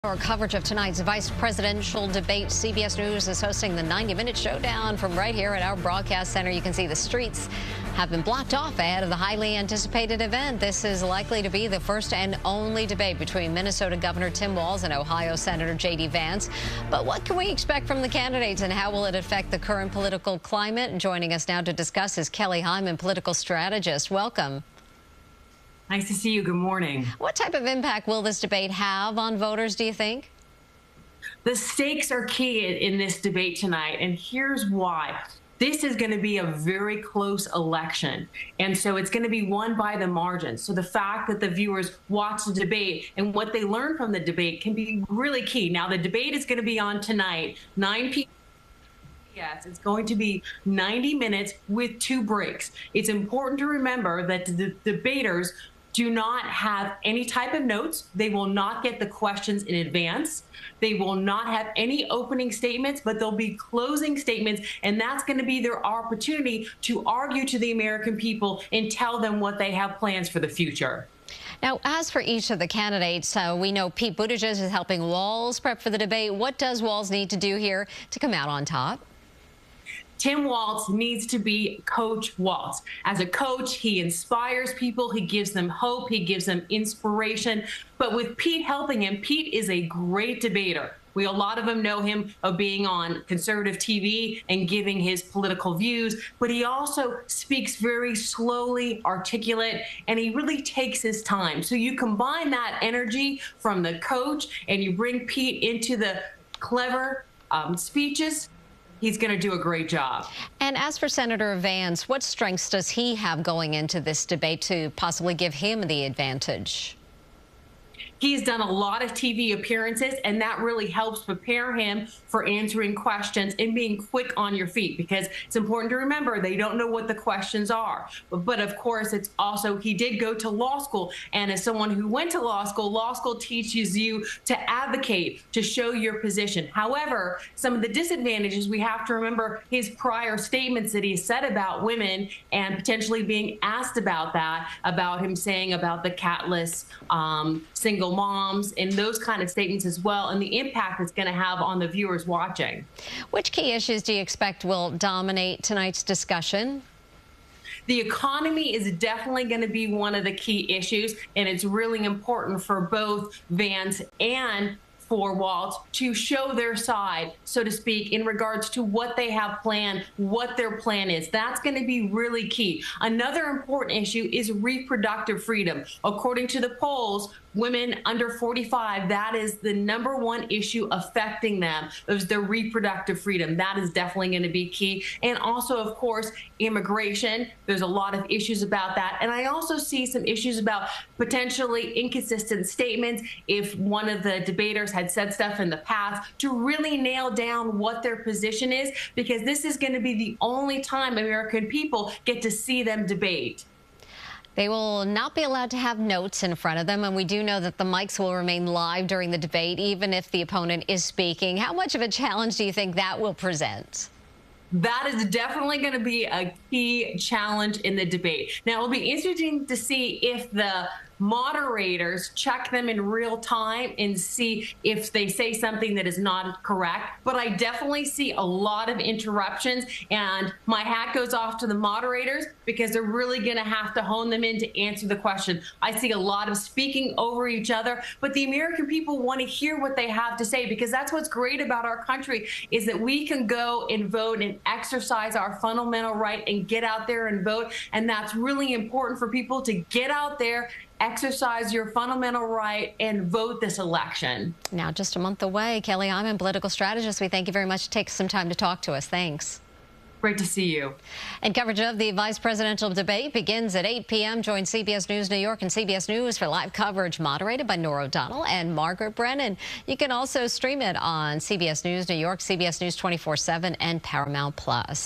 Our coverage of tonight's vice presidential debate. CBS News is hosting the 90-minute showdown from right here at our broadcast center. You can see the streets have been blocked off ahead of the highly anticipated event. This is likely to be the first and only debate between Minnesota Governor Tim Walz and Ohio Senator J.D. Vance. But what can we expect from the candidates, and how will it affect the current political climate? Joining us now to discuss is Kelly Hyman, political strategist. Welcome. Nice to see you. Good morning. What type of impact will this debate have on voters, do you think? The stakes are key in this debate tonight, and here's why. This is going to be a very close election, and so it's going to be won by the margin. So the fact that the viewers watch the debate and what they learn from the debate can be really key. Now, the debate is going to be on tonight, 9 p.m. Yes, it's going to be 90 minutes with 2 breaks. It's important to remember that the debaters do not have any type of notes. They will not get the questions in advance. They will not have any opening statements, but there'll be closing statements, and that's going to be their opportunity to argue to the American people and tell them what they have plans for the future. Now, as for each of the candidates, we know Pete Buttigieg is helping Walz prep for the debate. What does Walz need to do here to come out on top? Tim Walz needs to be Coach Walz. As a coach, he inspires people, he gives them hope, he gives them inspiration. But with Pete helping him, Pete is a great debater. A lot of them know him of being on conservative TV and giving his political views, but he also speaks very slowly, articulate, and he really takes his time. So you combine that energy from the coach and you bring Pete into the clever speeches, he's going to do a great job. And as for Senator Vance, what strengths does he have going into this debate to possibly give him the advantage? He's done a lot of TV appearances, and that really helps prepare him for answering questions and being quick on your feet, because it's important to remember they don't know what the questions are. But of course, it's also, he did go to law school, and as someone who went to law school teaches you to advocate, to show your position. However, some of the disadvantages, we have to remember his prior statements that he said about women and potentially being asked about that, about him saying about the catless single moms and those kind of statements as well, and the impact it's going to have on the viewers watching. Which key issues do you expect will dominate tonight's discussion? The economy is definitely going to be one of the key issues, and it's really important for both Vance and for Walz to show their side, so to speak, in regards to what they have planned, what their plan is. That's going to be really key. Another important issue is reproductive freedom. According to the polls, women under 45, that is the #1 issue affecting them, is their reproductive freedom. That is definitely going to be key. And also, of course, immigration. There's a lot of issues about that. And I also see some issues about potentially inconsistent statements. If one of the debaters had said stuff in the past, to really nail down what their position is, because this is going to be the only time American people get to see them debate. They will not be allowed to have notes in front of them, and we do know that the mics will remain live during the debate, even if the opponent is speaking. How much of a challenge do you think that will present? That is definitely going to be a key challenge in the debate. Now, it'll be interesting to see if the moderators check them in real time and see if they say something that is not correct. But I definitely see a lot of interruptions, and my hat goes off to the moderators, because they're really going to have to hone them in to answer the question. I see a lot of speaking over each other, but the American people want to hear what they have to say, because that's what's great about our country, is that we can go and vote and exercise our fundamental right and get out there and vote. And that's really important for people to get out there, exercise your fundamental right, and vote this election. Now, just a month away. Kelly Hyman, political strategist, we thank you very much for taking some time to talk to us. Thanks. Great to see you. And coverage of the vice presidential debate begins at 8 p.m. Join CBS News New York and CBS News for live coverage moderated by Nora O'Donnell and Margaret Brennan. You can also stream it on CBS News New York, CBS News 24/7, and Paramount Plus.